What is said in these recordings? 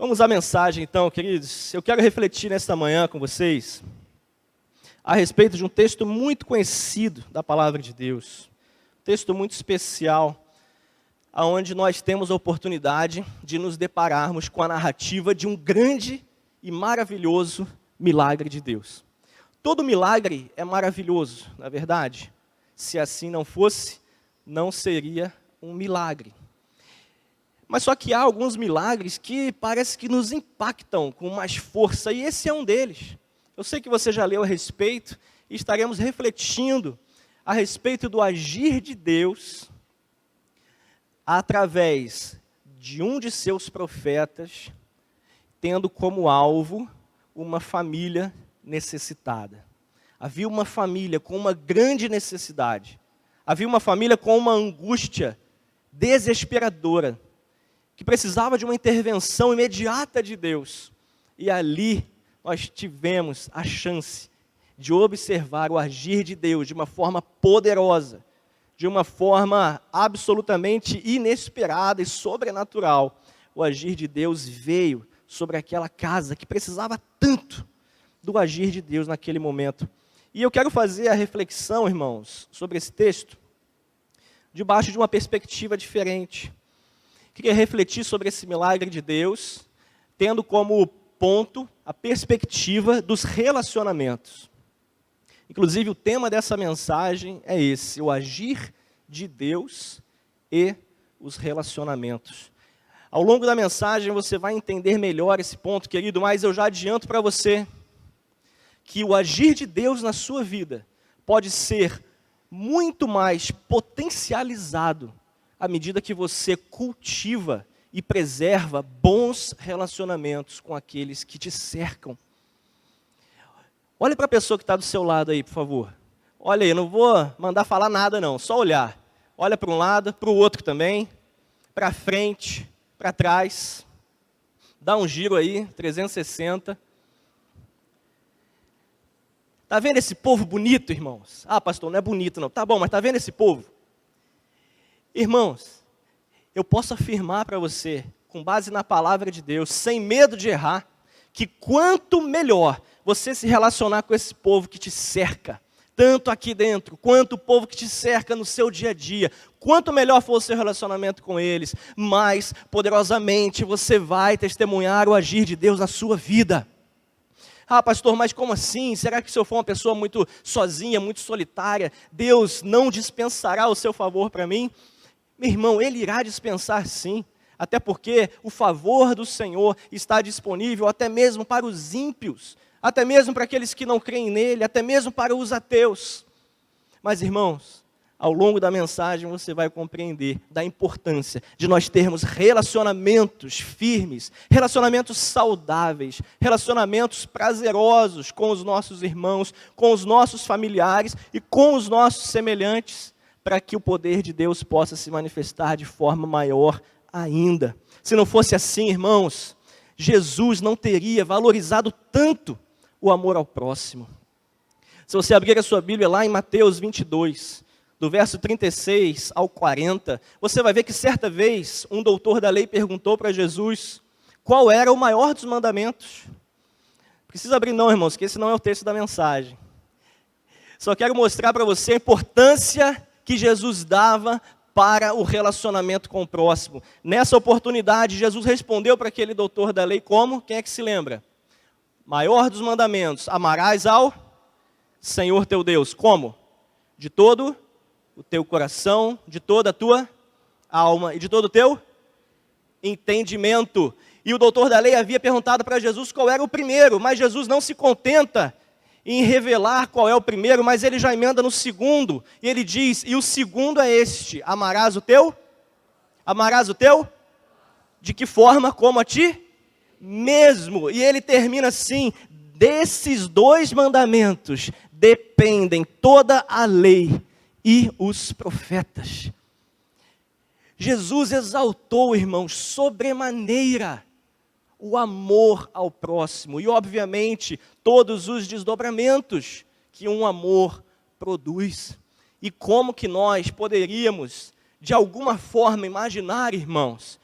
Vamos à mensagem então, queridos. Eu quero refletir nesta manhã com vocês a respeito de um texto muito conhecido da Palavra de Deus. Um texto muito especial, onde nós temos a oportunidade de nos depararmos com a narrativa de um grande e maravilhoso milagre de Deus. Todo milagre é maravilhoso, na verdade. Se assim não fosse, não seria um milagre. Mas só que há alguns milagres que parece que nos impactam com mais força, e esse é um deles. Eu sei que você já leu a respeito, e estaremos refletindo a respeito do agir de Deus através de um de seus profetas, tendo como alvo uma família necessitada. Havia uma família com uma grande necessidade. Havia uma família com uma angústia desesperadora, que precisava de uma intervenção imediata de Deus. E ali nós tivemos a chance de observar o agir de Deus de uma forma poderosa, de uma forma absolutamente inesperada e sobrenatural. O agir de Deus veio sobre aquela casa que precisava tanto do agir de Deus naquele momento. E eu quero fazer a reflexão, irmãos, sobre esse texto, debaixo de uma perspectiva diferente. Queria refletir sobre esse milagre de Deus, tendo como ponto a perspectiva dos relacionamentos. Inclusive, o tema dessa mensagem é esse: o agir de Deus e os relacionamentos. Ao longo da mensagem você vai entender melhor esse ponto, querido, mas eu já adianto para você que o agir de Deus na sua vida pode ser muito mais potencializado à medida que você cultiva e preserva bons relacionamentos com aqueles que te cercam. Olhe para a pessoa que está do seu lado aí, por favor. Olha aí, não vou mandar falar nada não, só olhar. Olha para um lado, para o outro também, para frente, para trás. Dá um giro aí, 360. Está vendo esse povo bonito, irmãos? Ah, pastor, não é bonito não. Tá bom, mas está vendo esse povo? Irmãos, eu posso afirmar para você, com base na palavra de Deus, sem medo de errar, que quanto melhor você se relacionar com esse povo que te cerca, tanto aqui dentro, quanto o povo que te cerca no seu dia a dia, quanto melhor for o seu relacionamento com eles, mais poderosamente você vai testemunhar o agir de Deus na sua vida. Ah, pastor, mas como assim? Será que se eu for uma pessoa muito sozinha, muito solitária, Deus não dispensará o seu favor para mim? Meu irmão, Ele irá dispensar sim, até porque o favor do Senhor está disponível até mesmo para os ímpios, até mesmo para aqueles que não creem nele, até mesmo para os ateus. Mas, irmãos, ao longo da mensagem você vai compreender da importância de nós termos relacionamentos firmes, relacionamentos saudáveis, relacionamentos prazerosos com os nossos irmãos, com os nossos familiares e com os nossos semelhantes, para que o poder de Deus possa se manifestar de forma maior ainda. Se não fosse assim, irmãos, Jesus não teria valorizado tanto o amor ao próximo. Se você abrir a sua Bíblia lá em Mateus 22, do verso 36 ao 40, você vai ver que certa vez um doutor da lei perguntou para Jesus qual era o maior dos mandamentos. Precisa abrir não, irmãos, que esse não é o texto da mensagem. Só quero mostrar para você a importância que Jesus dava para o relacionamento com o próximo. Nessa oportunidade, Jesus respondeu para aquele doutor da lei como? Quem é que se lembra? Maior dos mandamentos: amarás ao Senhor teu Deus. Como? De todo o teu coração, de toda a tua alma e de todo o teu entendimento. E o doutor da lei havia perguntado para Jesus qual era o primeiro, mas Jesus não se contenta em revelar qual é o primeiro, mas ele já emenda no segundo, e ele diz: e o segundo é este: amarás o teu? Amarás o teu? De que forma? Como a ti mesmo. E ele termina assim: desses dois mandamentos dependem toda a lei e os profetas. Jesus exaltou, irmãos, sobremaneira o amor ao próximo e, obviamente, todos os desdobramentos que um amor produz. E como que nós poderíamos, de alguma forma, imaginar, irmãos,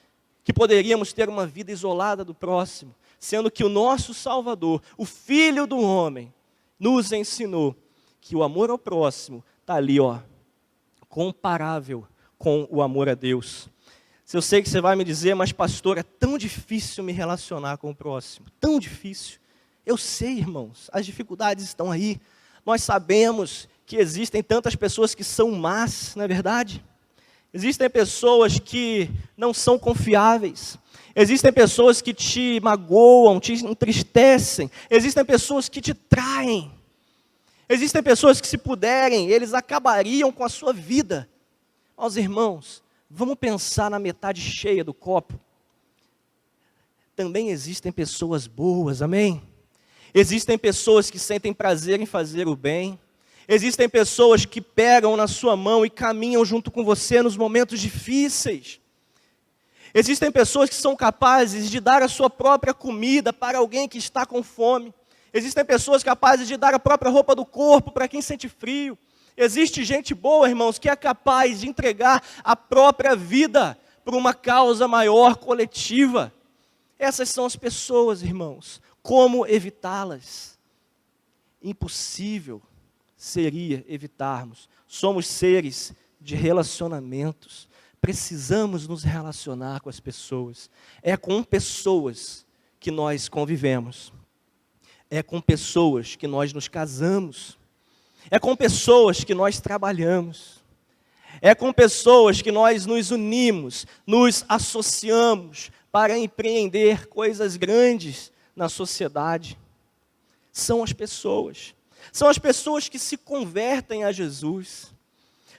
que poderíamos ter uma vida isolada do próximo, sendo que o nosso Salvador, o Filho do homem, nos ensinou que o amor ao próximo está ali, comparável com o amor a Deus. Se eu sei que você vai me dizer, mas pastor, é tão difícil me relacionar com o próximo, tão difícil. Eu sei, irmãos, as dificuldades estão aí. Nós sabemos que existem tantas pessoas que são más, não é verdade? Existem pessoas que não são confiáveis. Existem pessoas que te magoam, te entristecem. Existem pessoas que te traem. Existem pessoas que, se puderem, eles acabariam com a sua vida. Meus irmãos, vamos pensar na metade cheia do copo. Também existem pessoas boas, amém? Existem pessoas que sentem prazer em fazer o bem. Existem pessoas que pegam na sua mão e caminham junto com você nos momentos difíceis. Existem pessoas que são capazes de dar a sua própria comida para alguém que está com fome. Existem pessoas capazes de dar a própria roupa do corpo para quem sente frio. Existe gente boa, irmãos, que é capaz de entregar a própria vida por uma causa maior, coletiva. Essas são as pessoas, irmãos. Como evitá-las? Impossível seria evitarmos. Somos seres de relacionamentos. Precisamos nos relacionar com as pessoas. É com pessoas que nós convivemos. É com pessoas que nós nos casamos. É com pessoas que nós trabalhamos. É com pessoas que nós nos unimos, nos associamos para empreender coisas grandes na sociedade. São as pessoas. São as pessoas que se convertem a Jesus.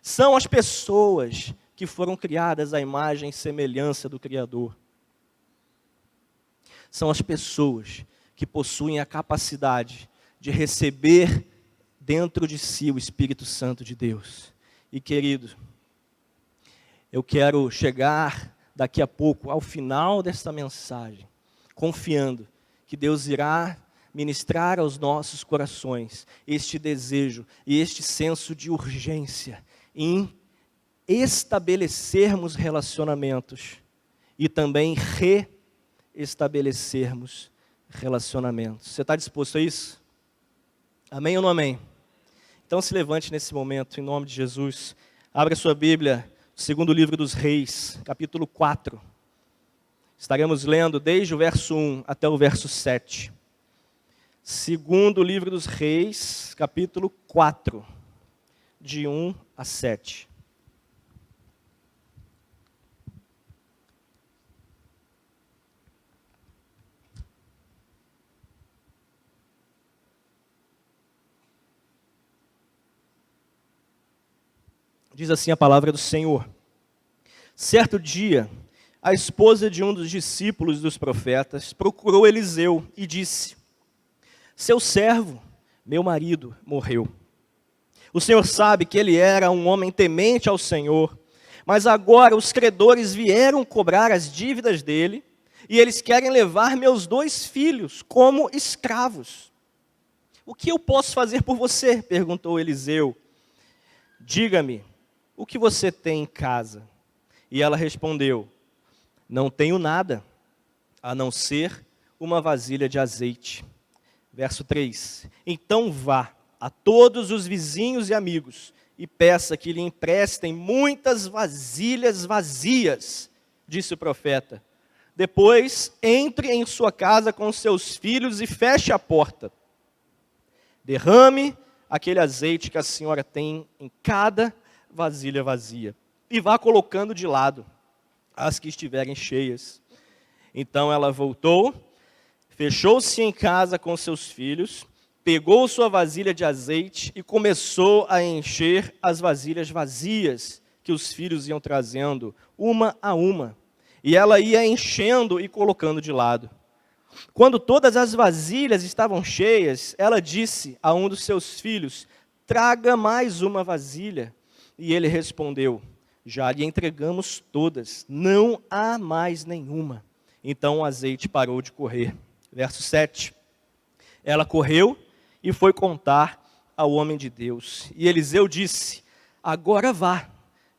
São as pessoas que foram criadas à imagem e semelhança do Criador. São as pessoas que possuem a capacidade de receber dentro de si o Espírito Santo de Deus. E querido, eu quero chegar daqui a pouco ao final desta mensagem, confiando que Deus irá ministrar aos nossos corações este desejo e este senso de urgência em estabelecermos relacionamentos e também reestabelecermos relacionamentos. Você está disposto a isso? Amém ou não amém? Então se levante nesse momento, em nome de Jesus. Abra sua Bíblia, segundo livro dos Reis, capítulo 4. Estaremos lendo desde o verso 1 até o verso 7. Segundo livro dos Reis, capítulo 4, de 1 a 7. Diz assim a palavra do Senhor. Certo dia, a esposa de um dos discípulos dos profetas procurou Eliseu e disse: seu servo, meu marido, morreu. O Senhor sabe que ele era um homem temente ao Senhor, mas agora os credores vieram cobrar as dívidas dele e eles querem levar meus 2 filhos como escravos. O que eu posso fazer por você? Perguntou Eliseu. Diga-me, o que você tem em casa? E ela respondeu: não tenho nada, a não ser uma vasilha de azeite. Verso 3. Então vá a todos os vizinhos e amigos e peça que lhe emprestem muitas vasilhas vazias, disse o profeta. Depois entre em sua casa com seus filhos e feche a porta. Derrame aquele azeite que a senhora tem em cada vasilha vazia e vá colocando de lado as que estiverem cheias. Então ela voltou, fechou-se em casa com seus filhos, pegou sua vasilha de azeite e começou a encher as vasilhas vazias que os filhos iam trazendo, uma a uma. E ela ia enchendo e colocando de lado. Quando todas as vasilhas estavam cheias, ela disse a um dos seus filhos: traga mais uma vasilha. E ele respondeu: já lhe entregamos todas, não há mais nenhuma. Então o azeite parou de correr. Verso 7. Ela correu e foi contar ao homem de Deus. E Eliseu disse: agora vá,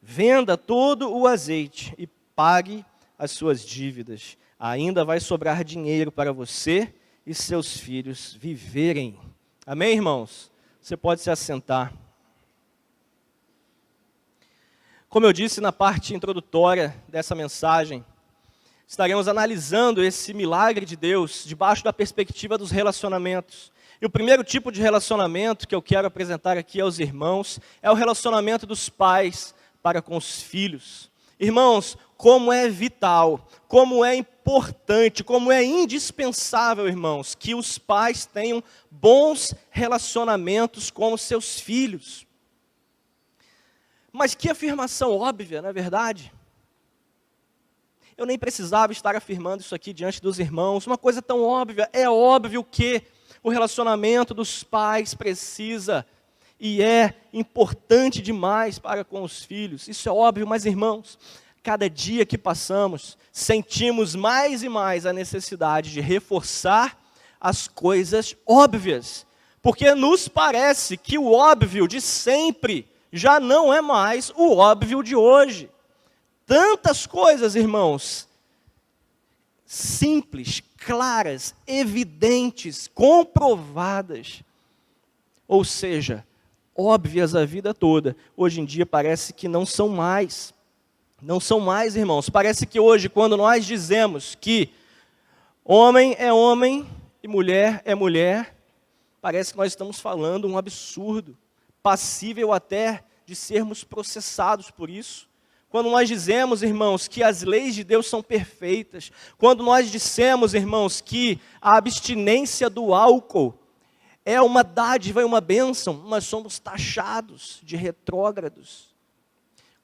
venda todo o azeite e pague as suas dívidas. Ainda vai sobrar dinheiro para você e seus filhos viverem. Amém, irmãos? Você pode se assentar. Como eu disse na parte introdutória dessa mensagem, estaremos analisando esse milagre de Deus debaixo da perspectiva dos relacionamentos. E o primeiro tipo de relacionamento que eu quero apresentar aqui aos irmãos é o relacionamento dos pais para com os filhos. Irmãos, como é vital, como é importante, como é indispensável, irmãos, que os pais tenham bons relacionamentos com os seus filhos. Mas que afirmação óbvia, não é verdade? Eu nem precisava estar afirmando isso aqui diante dos irmãos, uma coisa tão óbvia. É óbvio que o relacionamento dos pais precisa e é importante demais para com os filhos. Isso é óbvio, mas irmãos, cada dia que passamos, sentimos mais e mais a necessidade de reforçar as coisas óbvias. Porque nos parece que o óbvio de sempre já não é mais o óbvio de hoje. Tantas coisas, irmãos, simples, claras, evidentes, comprovadas, ou seja, óbvias a vida toda, hoje em dia parece que não são mais. Não são mais, irmãos. Parece que hoje, quando nós dizemos que homem é homem e mulher é mulher, parece que nós estamos falando um absurdo, passível até de sermos processados por isso. Quando nós dizemos, irmãos, que as leis de Deus são perfeitas, quando nós dissemos, irmãos, que a abstinência do álcool é uma dádiva e uma bênção, nós somos taxados de retrógrados.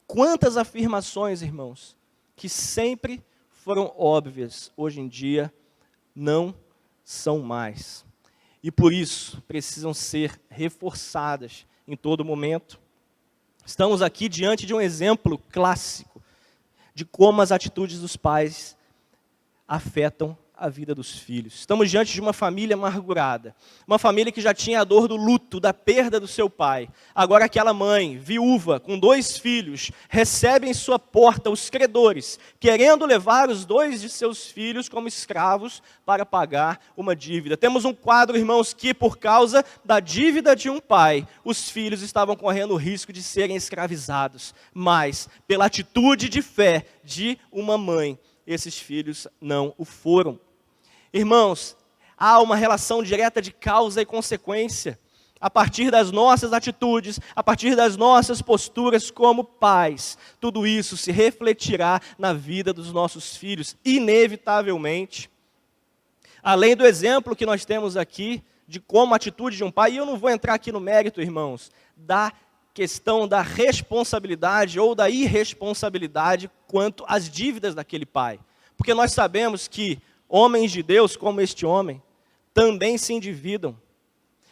Quantas afirmações, irmãos, que sempre foram óbvias, hoje em dia não são mais. E por isso precisam ser reforçadas em todo momento. Estamos aqui diante de um exemplo clássico de como as atitudes dos pais afetam a vida dos filhos. Estamos diante de uma família amargurada, uma família que já tinha a dor do luto, da perda do seu pai. Agora aquela mãe, viúva, com 2 filhos, recebe em sua porta os credores, querendo levar os 2 de seus filhos como escravos para pagar uma dívida. Temos um quadro, irmãos, que por causa da dívida de um pai, os filhos estavam correndo o risco de serem escravizados. Mas, pela atitude de fé de uma mãe, esses filhos não o foram. Irmãos, há uma relação direta de causa e consequência. A partir das nossas atitudes, a partir das nossas posturas como pais, tudo isso se refletirá na vida dos nossos filhos, inevitavelmente. Além do exemplo que nós temos aqui, de como a atitude de um pai, e eu não vou entrar aqui no mérito, irmãos, da questão da responsabilidade ou da irresponsabilidade quanto às dívidas daquele pai. Porque nós sabemos que homens de Deus, como este homem, também se endividam.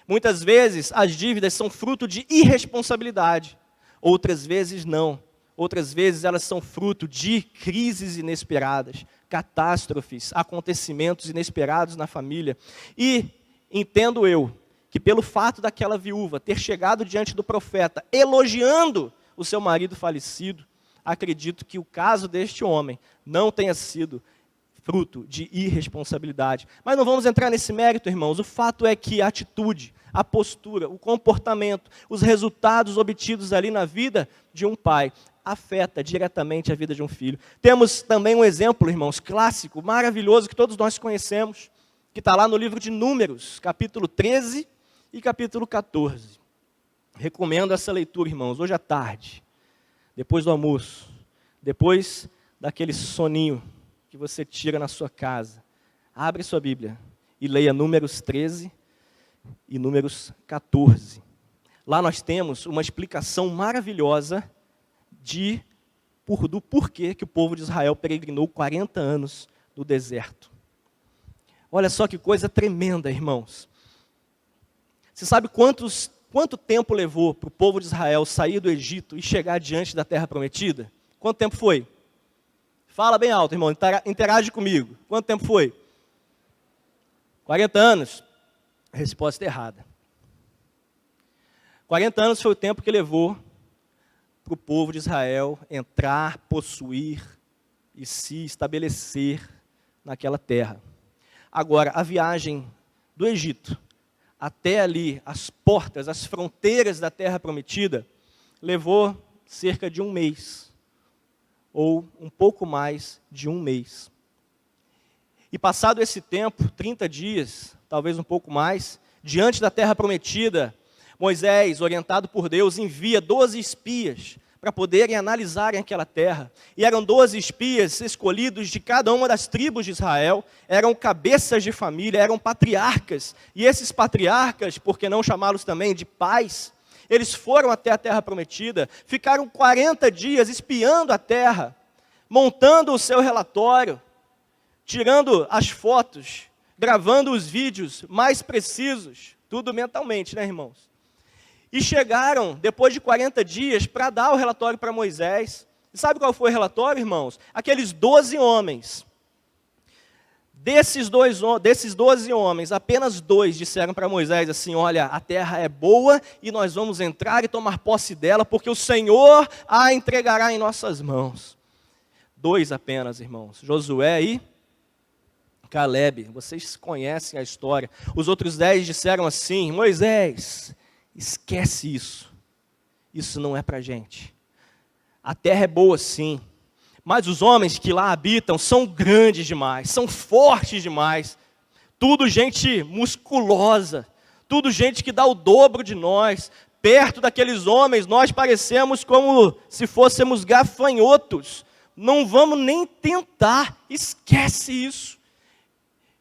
Muitas vezes as dívidas são fruto de irresponsabilidade, outras vezes não. Outras vezes elas são fruto de crises inesperadas, catástrofes, acontecimentos inesperados na família. E entendo eu que pelo fato daquela viúva ter chegado diante do profeta, elogiando o seu marido falecido, acredito que o caso deste homem não tenha sido fruto de irresponsabilidade. Mas não vamos entrar nesse mérito, irmãos. O fato é que a atitude, a postura, o comportamento, os resultados obtidos ali na vida de um pai, afeta diretamente a vida de um filho. Temos também um exemplo, irmãos, clássico, maravilhoso, que todos nós conhecemos, que está lá no livro de Números, capítulo 13 e capítulo 14. Recomendo essa leitura, irmãos, hoje à tarde, depois do almoço, depois daquele soninho que você tira na sua casa. Abre sua Bíblia e leia Números 13 e Números 14. Lá nós temos uma explicação maravilhosa do porquê que o povo de Israel peregrinou 40 anos no deserto. Olha só que coisa tremenda, irmãos. Você sabe quanto tempo levou para o povo de Israel sair do Egito e chegar diante da terra prometida? Quanto tempo foi? Fala bem alto, irmão, interage comigo. Quanto tempo foi? 40 anos? A resposta é errada. 40 anos foi o tempo que levou para o povo de Israel entrar, possuir e se estabelecer naquela terra. Agora, a viagem do Egito até ali, as portas, as fronteiras da terra prometida, levou cerca de um mês, ou um pouco mais de um mês. E passado esse tempo, 30 dias, talvez um pouco mais, diante da terra prometida, Moisés, orientado por Deus, envia 12 espias para poderem analisarem aquela terra. E eram 12 espias escolhidos de cada uma das tribos de Israel, eram cabeças de família, eram patriarcas. E esses patriarcas, por que não chamá-los também de pais, eles foram até a terra prometida, ficaram 40 dias espiando a terra, montando o seu relatório, tirando as fotos, gravando os vídeos mais precisos, tudo mentalmente, né, irmãos? E chegaram, depois de 40 dias, para dar o relatório para Moisés. E sabe qual foi o relatório, irmãos? Aqueles 12 homens. Desses 12 homens, apenas 2 disseram para Moisés assim: olha, a terra é boa e nós vamos entrar e tomar posse dela, porque o Senhor a entregará em nossas mãos. 2 apenas, irmãos, Josué e Caleb. Vocês conhecem a história. Os outros 10 disseram assim: Moisés, esquece isso. Isso não é para a gente. A terra é boa sim, mas os homens que lá habitam são grandes demais, são fortes demais. Tudo gente musculosa, tudo gente que dá o dobro de nós. Perto daqueles homens, nós parecemos como se fôssemos gafanhotos. Não vamos nem tentar, esquece isso.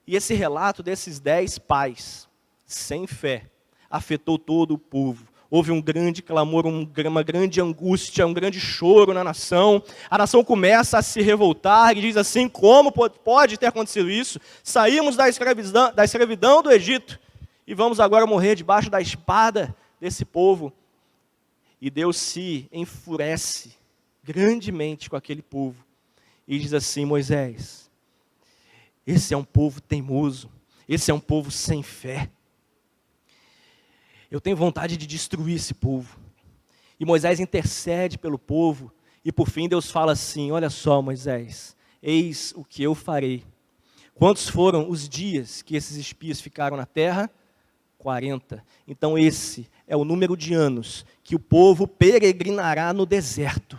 E esse relato desses 10 pais, sem fé, afetou todo o povo. Houve um grande clamor, uma grande angústia, um grande choro na nação. A nação começa a se revoltar e diz assim: como pode ter acontecido isso? Saímos da escravidão do Egito e vamos agora morrer debaixo da espada desse povo. E Deus se enfurece grandemente com aquele povo e diz assim: Moisés, esse é um povo teimoso, esse é um povo sem fé. Eu tenho vontade de destruir esse povo. E Moisés intercede pelo povo. E por fim Deus fala assim: olha só, Moisés, eis o que eu farei. Quantos foram os dias que esses espias ficaram na terra? 40. Então esse é o número de anos que o povo peregrinará no deserto,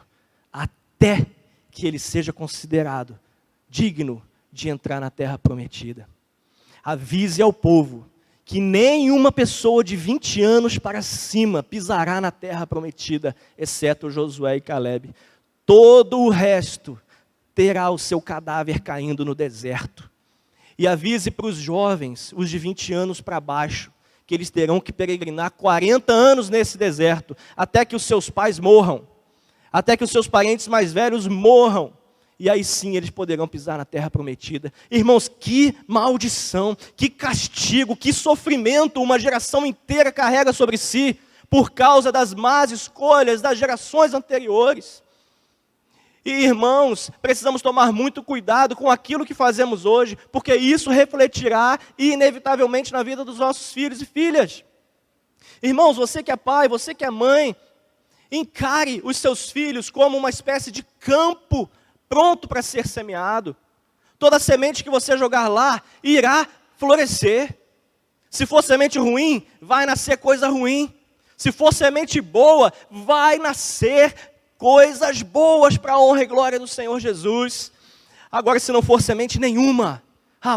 até que ele seja considerado digno de entrar na terra prometida. Avise ao povo que nenhuma pessoa de 20 anos para cima pisará na terra prometida, exceto Josué e Caleb. Todo o resto terá o seu cadáver caindo no deserto. E avise para os jovens, os de 20 anos para baixo, que eles terão que peregrinar 40 anos nesse deserto, até que os seus pais morram, até que os seus parentes mais velhos morram. E aí sim eles poderão pisar na terra prometida. Irmãos, que maldição, que castigo, que sofrimento uma geração inteira carrega sobre si, por causa das más escolhas das gerações anteriores. E irmãos, precisamos tomar muito cuidado com aquilo que fazemos hoje, porque isso refletirá inevitavelmente na vida dos nossos filhos e filhas. Irmãos, você que é pai, você que é mãe, encare os seus filhos como uma espécie de campo pronto para ser semeado. Toda semente que você jogar lá irá florescer. Se for semente ruim, vai nascer coisa ruim. Se for semente boa, vai nascer coisas boas para a honra e glória do Senhor Jesus. Agora, se não for semente nenhuma,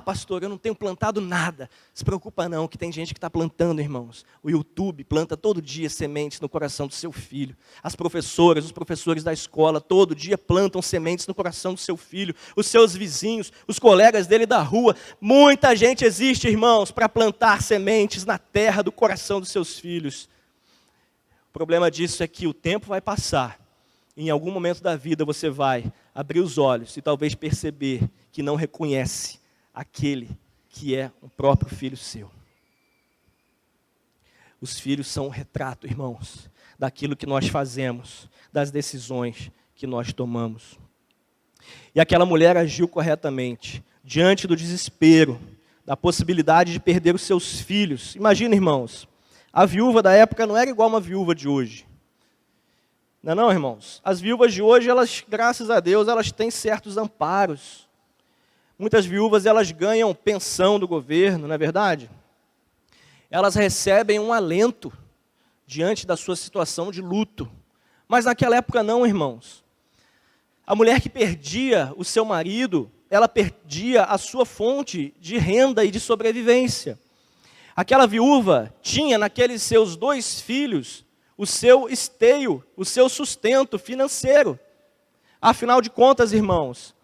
pastor, eu não tenho plantado nada. Se preocupa não, que tem gente que está plantando, irmãos. O YouTube planta todo dia sementes no coração do seu filho. As professoras, os professores da escola, todo dia plantam sementes no coração do seu filho. Os seus vizinhos, os colegas dele da rua. Muita gente existe, irmãos, para plantar sementes na terra do coração dos seus filhos. O problema disso é que o tempo vai passar. Em algum momento da vida você vai abrir os olhos e talvez perceber que não reconhece aquele que é o próprio filho seu. Os filhos são um retrato, irmãos, daquilo que nós fazemos, das decisões que nós tomamos. E aquela mulher agiu corretamente, diante do desespero, da possibilidade de perder os seus filhos. Imagina, irmãos, a viúva da época não era igual uma viúva de hoje. Não é não, irmãos? As viúvas de hoje, elas, graças a Deus, elas têm certos amparos. Muitas viúvas, elas ganham pensão do governo, não é verdade? Elas recebem um alento diante da sua situação de luto. Mas naquela época não, irmãos. A mulher que perdia o seu marido, ela perdia a sua fonte de renda e de sobrevivência. Aquela viúva tinha naqueles seus 2 filhos o seu esteio, o seu sustento financeiro. Afinal de contas, irmãos,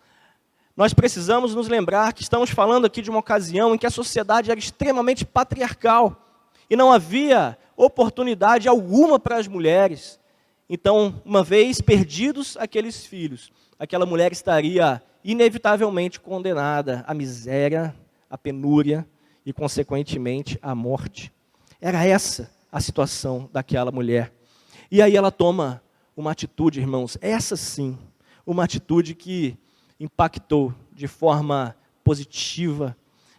nós precisamos nos lembrar que estamos falando aqui de uma ocasião em que a sociedade era extremamente patriarcal e não havia oportunidade alguma para as mulheres. Então, uma vez perdidos aqueles filhos, aquela mulher estaria inevitavelmente condenada à miséria, à penúria e, consequentemente, à morte. Era essa a situação daquela mulher. E aí ela toma uma atitude, irmãos, essa sim, uma atitude que impactou de forma positiva,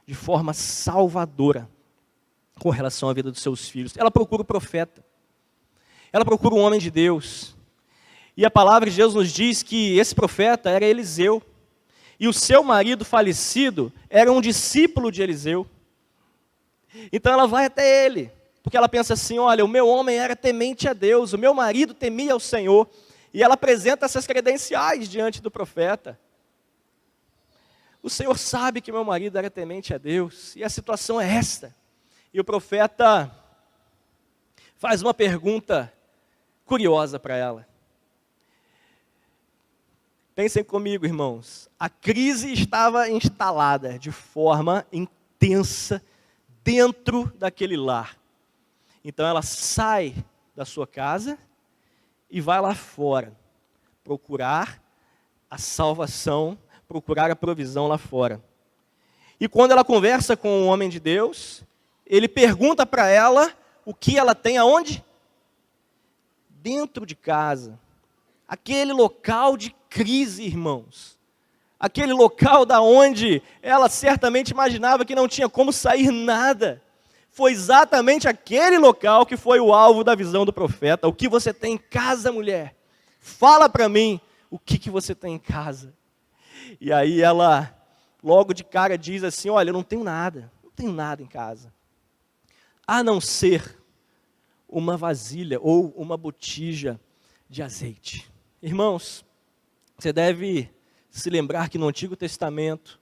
de forma salvadora, com relação à vida dos seus filhos. Ela procura o profeta. Ela procura um homem de Deus. E a palavra de Deus nos diz que esse profeta era Eliseu. E o seu marido falecido era um discípulo de Eliseu. Então ela vai até ele, porque ela pensa assim, olha, o meu homem era temente a Deus, o meu marido temia ao Senhor. E ela apresenta essas credenciais diante do profeta. O Senhor sabe que meu marido era temente a Deus, e a situação é esta. E o profeta faz uma pergunta curiosa para ela. Pensem comigo, irmãos. A crise estava instalada de forma intensa dentro daquele lar. Então ela sai da sua casa e vai lá fora procurar a salvação, procurar a provisão lá fora. E quando ela conversa com o homem de Deus, ele pergunta para ela o que ela tem aonde? Dentro de casa. Aquele local de crise, irmãos. Aquele local da onde ela certamente imaginava que não tinha como sair nada. Foi exatamente aquele local que foi o alvo da visão do profeta. O que você tem em casa, mulher? Fala para mim o que você tem em casa. E aí ela, logo de cara, diz assim, olha, eu não tenho nada em casa. A não ser uma vasilha ou uma botija de azeite. Irmãos, você deve se lembrar que no Antigo Testamento,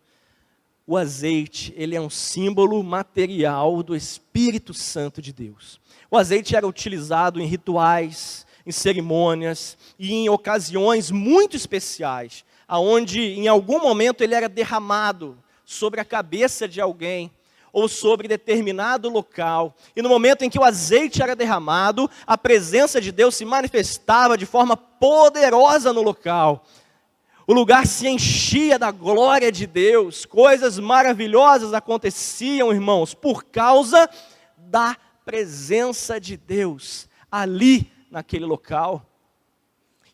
o azeite, ele é um símbolo material do Espírito Santo de Deus. O azeite era utilizado em rituais, em cerimônias e em ocasiões muito especiais, aonde em algum momento ele era derramado sobre a cabeça de alguém, ou sobre determinado local. E no momento em que o azeite era derramado, a presença de Deus se manifestava de forma poderosa no local. O lugar se enchia da glória de Deus, coisas maravilhosas aconteciam, irmãos, por causa da presença de Deus ali naquele local.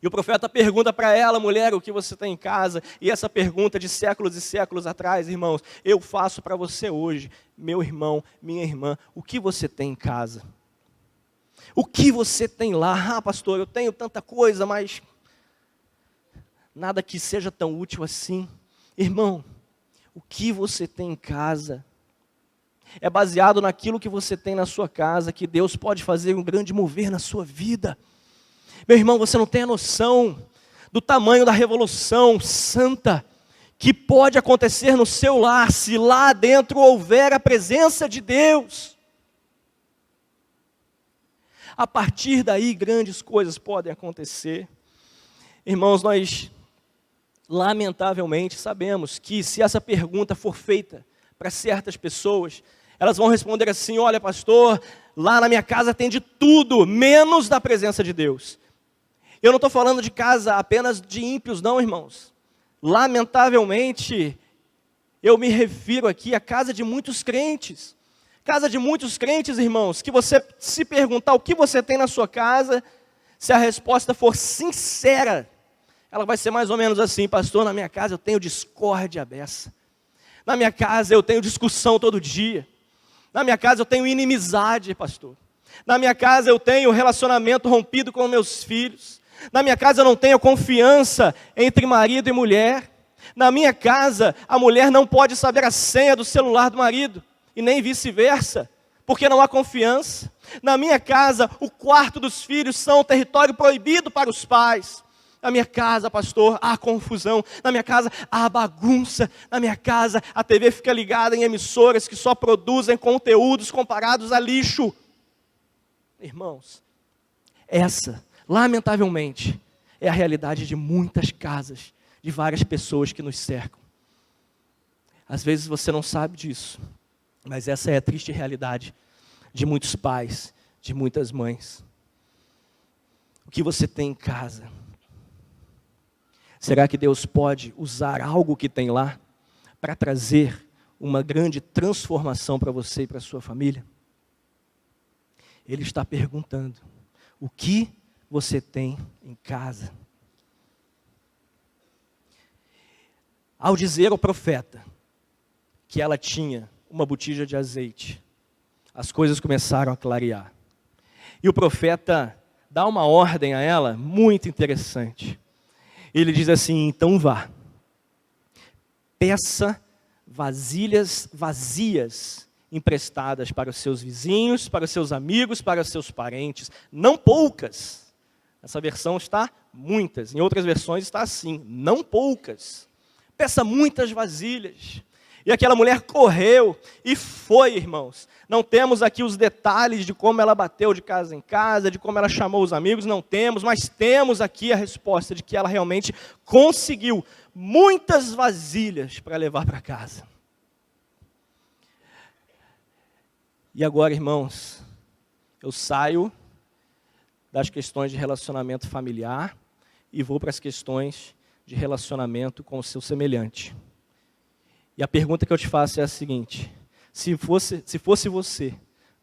E o profeta pergunta para ela, mulher, o que você tem em casa? E essa pergunta de séculos e séculos atrás, irmãos, eu faço para você hoje, meu irmão, minha irmã, o que você tem em casa? O que você tem lá? Ah, pastor, eu tenho tanta coisa, mas nada que seja tão útil assim. Irmão, o que você tem em casa é baseado naquilo que você tem na sua casa, que Deus pode fazer um grande mover na sua vida. Meu irmão, você não tem a noção do tamanho da revolução santa que pode acontecer no seu lar, se lá dentro houver a presença de Deus. A partir daí, grandes coisas podem acontecer. Irmãos, nós lamentavelmente sabemos que se essa pergunta for feita para certas pessoas, elas vão responder assim, olha pastor, lá na minha casa tem de tudo, menos da presença de Deus. Eu não estou falando de casa apenas de ímpios não, irmãos. Lamentavelmente, eu me refiro aqui à casa de muitos crentes. Casa de muitos crentes, irmãos, que você se perguntar o que você tem na sua casa, se a resposta for sincera, ela vai ser mais ou menos assim, pastor, na minha casa eu tenho discórdia beça. Na minha casa eu tenho discussão todo dia. Na minha casa eu tenho inimizade, pastor. Na minha casa eu tenho relacionamento rompido com meus filhos. Na minha casa eu não tenho confiança entre marido e mulher. Na minha casa, a mulher não pode saber a senha do celular do marido, e nem vice-versa, porque não há confiança. Na minha casa, o quarto dos filhos são território proibido para os pais. Na minha casa, pastor, há confusão. Na minha casa, há bagunça. Na minha casa, a TV fica ligada em emissoras que só produzem conteúdos comparados a lixo. Irmãos, essa, lamentavelmente, é a realidade de muitas casas, de várias pessoas que nos cercam. Às vezes você não sabe disso, mas essa é a triste realidade de muitos pais, de muitas mães. O que você tem em casa? Será que Deus pode usar algo que tem lá para trazer uma grande transformação para você e para a sua família? Ele está perguntando: o que você tem em casa? Ao dizer ao profeta que ela tinha uma botija de azeite, as coisas começaram a clarear. E o profeta dá uma ordem a ela muito interessante. Ele diz assim: então vá, peça vasilhas vazias emprestadas para os seus vizinhos, para os seus amigos, para os seus parentes, não poucas. Essa versão está muitas, em outras versões está assim, não poucas. Peça muitas vasilhas. E aquela mulher correu e foi, irmãos. Não temos aqui os detalhes de como ela bateu de casa em casa, de como ela chamou os amigos, não temos, mas temos aqui a resposta de que ela realmente conseguiu muitas vasilhas para levar para casa. E agora, irmãos, eu saio das questões de relacionamento familiar e vou para as questões de relacionamento com o seu semelhante. E a pergunta que eu te faço é a seguinte: se fosse você,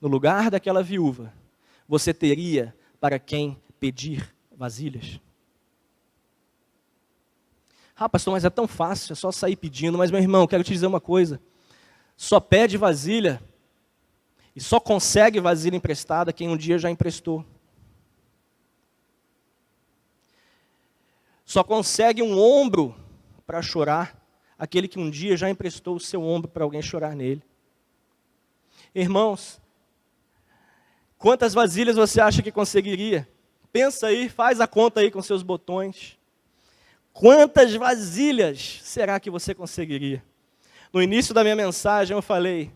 no lugar daquela viúva, você teria para quem pedir vasilhas? Ah, pastor, mas é tão fácil, é só sair pedindo. Mas, meu irmão, eu quero te dizer uma coisa: só pede vasilha e só consegue vasilha emprestada quem um dia já emprestou. Só consegue um ombro para chorar aquele que um dia já emprestou o seu ombro para alguém chorar nele. Irmãos, quantas vasilhas você acha que conseguiria? Pensa aí, faz a conta aí com seus botões. Quantas vasilhas será que você conseguiria? No início da minha mensagem eu falei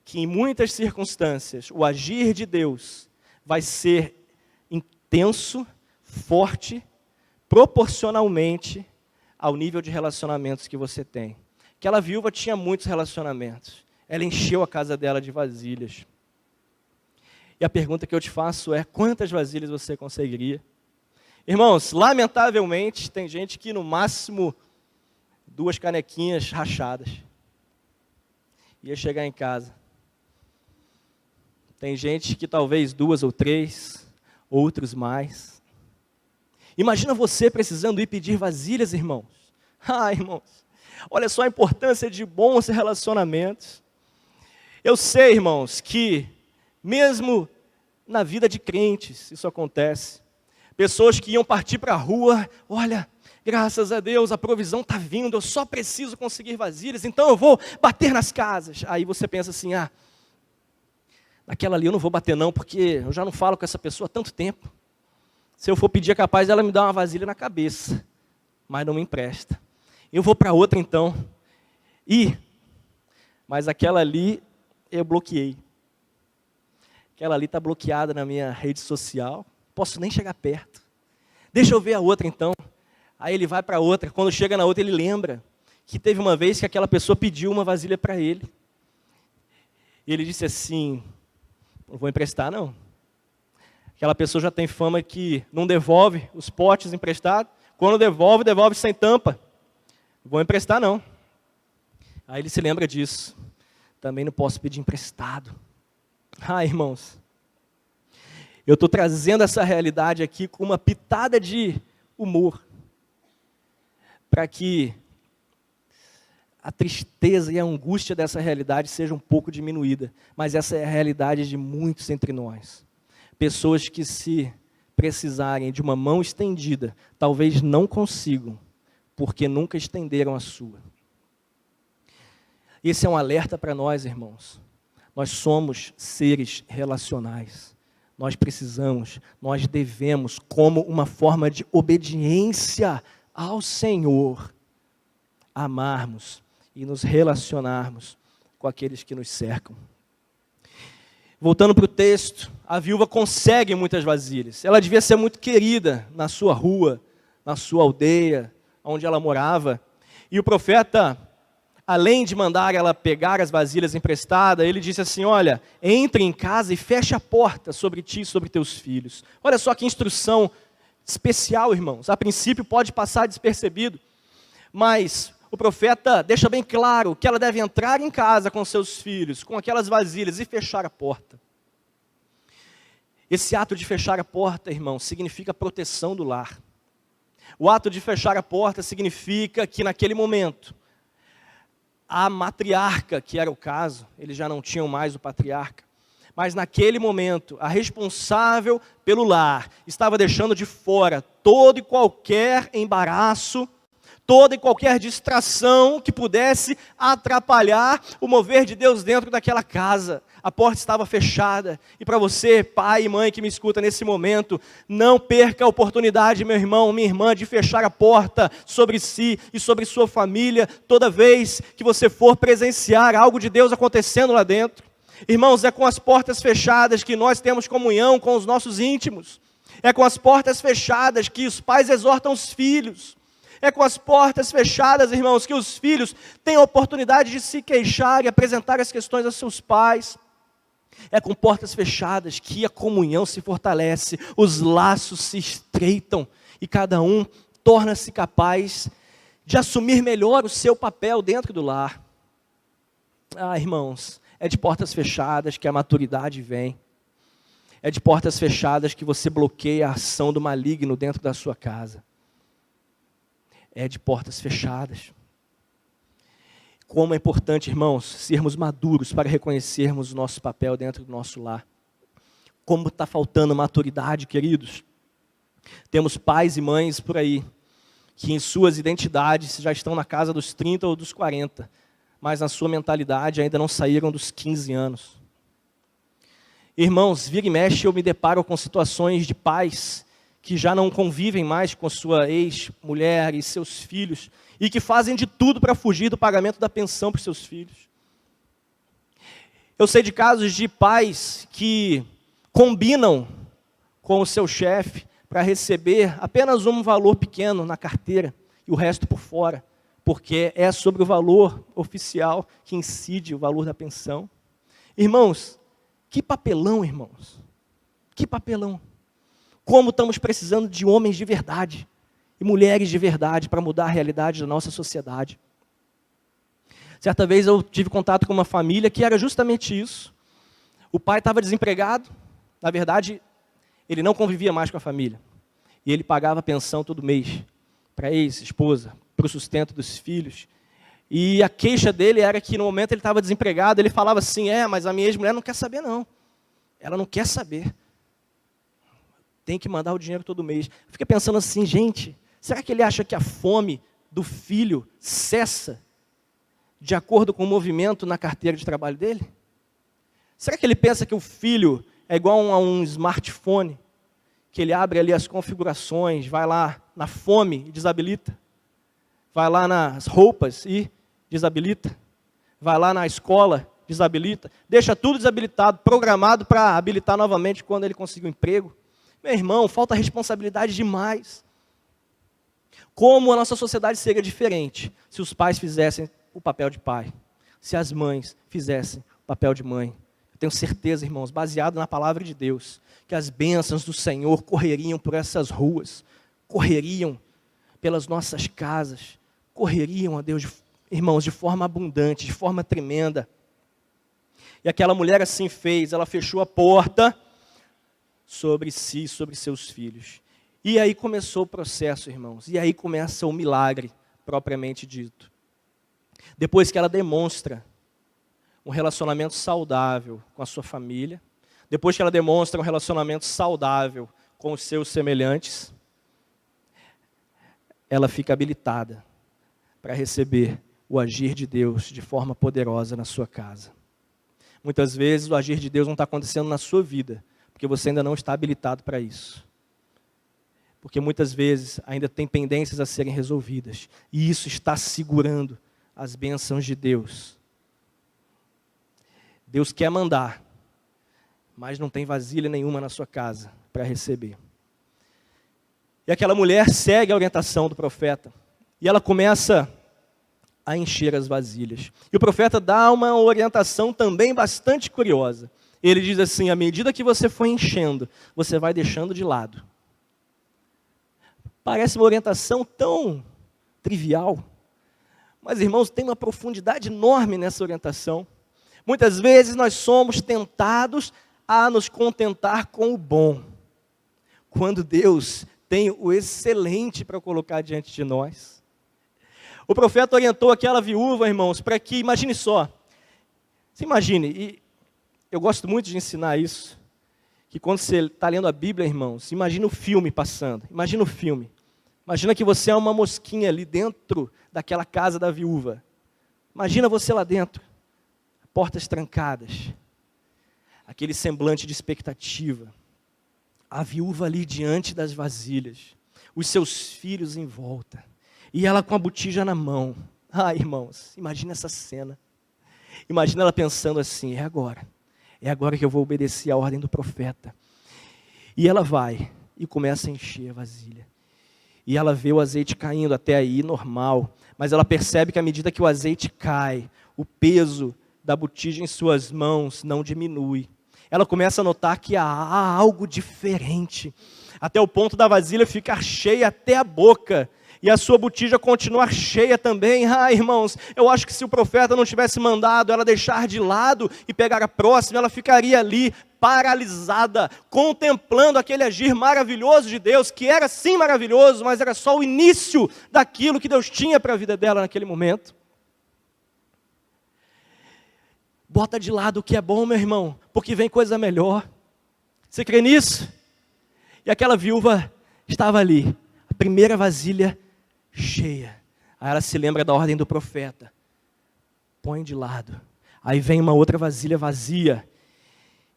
que em muitas circunstâncias o agir de Deus vai ser intenso, forte, proporcionalmente ao nível de relacionamentos que você tem. Aquela viúva tinha muitos relacionamentos. Ela encheu a casa dela de vasilhas. E a pergunta que eu te faço é: quantas vasilhas você conseguiria? Irmãos, lamentavelmente, tem gente que no máximo 2 canequinhas rachadas. Ia chegar em casa. Tem gente que talvez 2 ou 3, outros mais. Imagina você precisando ir pedir vasilhas, irmãos. Ah, irmãos, olha só a importância de bons relacionamentos. Eu sei, irmãos, que mesmo na vida de crentes isso acontece. Pessoas que iam partir para a rua: olha, graças a Deus a provisão está vindo, eu só preciso conseguir vasilhas, então eu vou bater nas casas. Aí você pensa assim: ah, naquela ali eu não vou bater não, porque eu já não falo com essa pessoa há tanto tempo. Se eu for pedir, é capaz dela me dar uma vasilha na cabeça, mas não me empresta. Eu vou para outra então. Mas aquela ali eu bloqueei. Aquela ali está bloqueada na minha rede social, posso nem chegar perto. Deixa eu ver a outra então. Aí ele vai para outra, quando chega na outra ele lembra que teve uma vez que aquela pessoa pediu uma vasilha para ele. E ele disse assim: não vou emprestar não. Aquela pessoa já tem fama que não devolve os potes emprestados. Quando devolve, devolve sem tampa. Não vou emprestar não. Aí ele se lembra disso. Também não posso pedir emprestado. Ah, irmãos, eu estou trazendo essa realidade aqui com uma pitada de humor, para que a tristeza e a angústia dessa realidade seja um pouco diminuída. Mas essa é a realidade de muitos entre nós. Pessoas que se precisarem de uma mão estendida, talvez não consigam, porque nunca estenderam a sua. Esse é um alerta para nós, irmãos. Nós somos seres relacionais. Nós precisamos, nós devemos, como uma forma de obediência ao Senhor, amarmos e nos relacionarmos com aqueles que nos cercam. Voltando para o texto, a viúva consegue muitas vasilhas. Ela devia ser muito querida na sua rua, na sua aldeia, onde ela morava. E o profeta, além de mandar ela pegar as vasilhas emprestadas, ele disse assim: olha, entre em casa e feche a porta sobre ti e sobre teus filhos. Olha só que instrução especial, irmãos. A princípio pode passar despercebido, mas o profeta deixa bem claro que ela deve entrar em casa com seus filhos, com aquelas vasilhas, e fechar a porta. Esse ato de fechar a porta, irmãos, significa proteção do lar. O ato de fechar a porta significa que naquele momento, a matriarca, que era o caso, eles já não tinham mais o patriarca, mas naquele momento, a responsável pelo lar estava deixando de fora todo e qualquer embaraço, toda e qualquer distração que pudesse atrapalhar o mover de Deus dentro daquela casa. A porta estava fechada. E para você, pai e mãe que me escuta nesse momento, não perca a oportunidade, meu irmão, minha irmã, de fechar a porta sobre si e sobre sua família, toda vez que você for presenciar algo de Deus acontecendo lá dentro. Irmãos, é com as portas fechadas que nós temos comunhão com os nossos íntimos. É com as portas fechadas que os pais exortam os filhos. É com as portas fechadas, irmãos, que os filhos têm a oportunidade de se queixar e apresentar as questões aos seus pais. É com portas fechadas que a comunhão se fortalece, os laços se estreitam e cada um torna-se capaz de assumir melhor o seu papel dentro do lar. Irmãos, é de portas fechadas que a maturidade vem. É de portas fechadas que você bloqueia a ação do maligno dentro da sua casa. É de portas fechadas. Como é importante, irmãos, sermos maduros para reconhecermos o nosso papel dentro do nosso lar. Como está faltando maturidade, queridos. Temos pais e mães por aí, que em suas identidades já estão na casa dos 30 ou dos 40, mas na sua mentalidade ainda não saíram dos 15 anos. Irmãos, vira e mexe eu me deparo com situações de pais que já não convivem mais com sua ex-mulher e seus filhos, e que fazem de tudo para fugir do pagamento da pensão para os seus filhos. Eu sei de casos de pais que combinam com o seu chefe para receber apenas um valor pequeno na carteira, e o resto por fora, porque é sobre o valor oficial que incide o valor da pensão. Irmãos, que papelão, irmãos, que papelão. Como estamos precisando de homens de verdade e mulheres de verdade para mudar a realidade da nossa sociedade. Certa vez eu tive contato com uma família que era justamente isso. O pai estava desempregado, na verdade, ele não convivia mais com a família. E ele pagava pensão todo mês para a ex-esposa, para o sustento dos filhos. E a queixa dele era que no momento ele estava desempregado, ele falava assim: mas a minha ex-mulher não quer saber não. Ela não quer saber. Tem que mandar o dinheiro todo mês. Fica pensando assim, gente, será que ele acha que a fome do filho cessa de acordo com o movimento na carteira de trabalho dele? Será que ele pensa que o filho é igual a um smartphone, que ele abre ali as configurações, vai lá na fome e desabilita? Vai lá nas roupas e desabilita? Vai lá na escola, desabilita? Deixa tudo desabilitado, programado para habilitar novamente quando ele conseguir um emprego? Meu irmão, falta responsabilidade demais. Como a nossa sociedade seria diferente se os pais fizessem o papel de pai, se as mães fizessem o papel de mãe? Eu tenho certeza, irmãos, baseado na palavra de Deus, que as bênçãos do Senhor correriam por essas ruas, correriam pelas nossas casas, correriam a Deus, irmãos, de forma abundante, de forma tremenda. E aquela mulher assim fez, ela fechou a porta sobre si, sobre seus filhos. E aí começou o processo, irmãos. E aí começa o milagre, propriamente dito. Depois que ela demonstra um relacionamento saudável com a sua família, depois que ela demonstra um relacionamento saudável com os seus semelhantes, ela fica habilitada para receber o agir de Deus de forma poderosa na sua casa. Muitas vezes o agir de Deus não está acontecendo na sua vida, porque você ainda não está habilitado para isso. Porque muitas vezes ainda tem pendências a serem resolvidas, e isso está segurando as bênçãos de Deus. Deus quer mandar, mas não tem vasilha nenhuma na sua casa para receber. E aquela mulher segue a orientação do profeta, e ela começa a encher as vasilhas. E o profeta dá uma orientação também bastante curiosa. Ele diz assim: à medida que você for enchendo, você vai deixando de lado. Parece uma orientação tão trivial, mas, irmãos, tem uma profundidade enorme nessa orientação. Muitas vezes nós somos tentados a nos contentar com o bom, quando Deus tem o excelente para colocar diante de nós. O profeta orientou aquela viúva, irmãos, para que, imagine só, você imagine, e eu gosto muito de ensinar isso, que quando você está lendo a Bíblia, irmãos, imagina o filme passando, imagina o filme. Imagina que você é uma mosquinha ali dentro daquela casa da viúva. Imagina você lá dentro, portas trancadas, aquele semblante de expectativa, a viúva ali diante das vasilhas, os seus filhos em volta, e ela com a botija na mão. Ah, irmãos, imagina essa cena. Imagina ela pensando assim: é agora que eu vou obedecer a ordem do profeta. E ela vai e começa a encher a vasilha. E ela vê o azeite caindo, até aí normal, mas ela percebe que à medida que o azeite cai, o peso da botija em suas mãos não diminui. Ela começa a notar que há algo diferente, até o ponto da vasilha ficar cheia até a boca, e a sua botija continuar cheia também. Ah, irmãos, eu acho que se o profeta não tivesse mandado ela deixar de lado e pegar a próxima, ela ficaria ali, paralisada, contemplando aquele agir maravilhoso de Deus, que era sim maravilhoso, mas era só o início daquilo que Deus tinha para a vida dela naquele momento. Bota de lado o que é bom, meu irmão, porque vem coisa melhor. Você crê nisso? E aquela viúva estava ali, a primeira vasilha cheia. Aí ela se lembra da ordem do profeta: põe de lado. Aí vem uma outra vasilha vazia.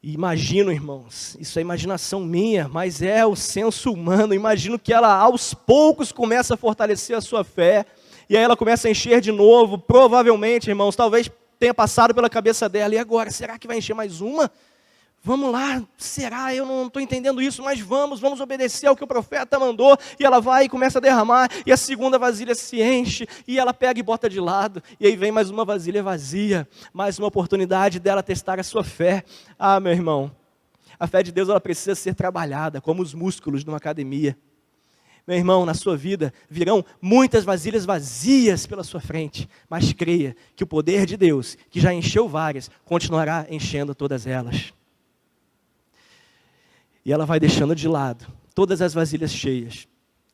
E imagino, irmãos, isso é imaginação minha, mas é o senso humano. Imagino que ela aos poucos começa a fortalecer a sua fé, e aí ela começa a encher de novo. Provavelmente, irmãos, talvez tenha passado pela cabeça dela: e agora, será que vai encher mais uma? Vamos lá, será? Eu não estou entendendo isso, mas vamos obedecer ao que o profeta mandou. E ela vai e começa a derramar, e a segunda vasilha se enche, e ela pega e bota de lado, e aí vem mais uma vasilha vazia, mais uma oportunidade dela testar a sua fé. Ah, meu irmão, a fé de Deus ela precisa ser trabalhada, como os músculos de uma academia. Meu irmão, na sua vida virão muitas vasilhas vazias pela sua frente, mas creia que o poder de Deus, que já encheu várias, continuará enchendo todas elas. E ela vai deixando de lado todas as vasilhas cheias,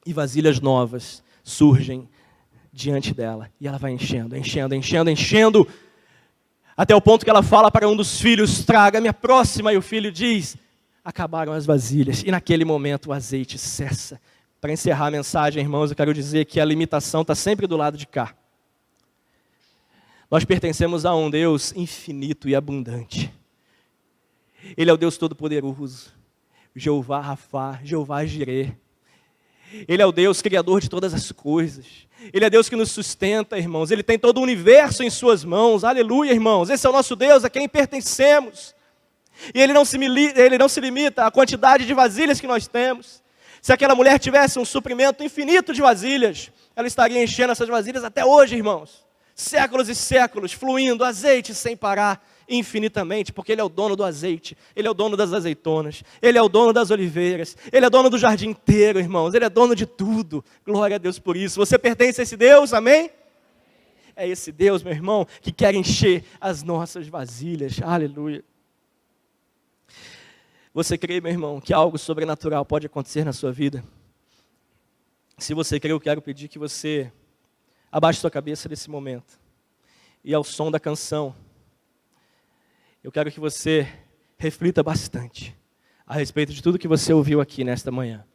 e vasilhas novas surgem diante dela. E ela vai enchendo, até o ponto que ela fala para um dos filhos: traga-me a próxima. E o filho diz: acabaram as vasilhas. E naquele momento o azeite cessa. Para encerrar a mensagem, irmãos, eu quero dizer que a limitação está sempre do lado de cá. Nós pertencemos a um Deus infinito e abundante. Ele é o Deus Todo-Poderoso, Jeová Rafá, Jeová Jirê. Ele é o Deus criador de todas as coisas. Ele é Deus que nos sustenta, irmãos. Ele tem todo o universo em suas mãos. Aleluia, irmãos. Esse é o nosso Deus, a quem pertencemos. E Ele não se limita à quantidade de vasilhas que nós temos. Se aquela mulher tivesse um suprimento infinito de vasilhas, ela estaria enchendo essas vasilhas até hoje, irmãos. Séculos e séculos, fluindo azeite sem parar, infinitamente, porque Ele é o dono do azeite, Ele é o dono das azeitonas, Ele é o dono das oliveiras, Ele é dono do jardim inteiro, irmãos, Ele é dono de tudo. Glória a Deus por isso. Você pertence a esse Deus, amém? É esse Deus, meu irmão, que quer encher as nossas vasilhas. Aleluia. Você crê, meu irmão, que algo sobrenatural pode acontecer na sua vida? Se você crê, eu quero pedir que você abaixe sua cabeça nesse momento. E ao som da canção, eu quero que você reflita bastante a respeito de tudo que você ouviu aqui nesta manhã.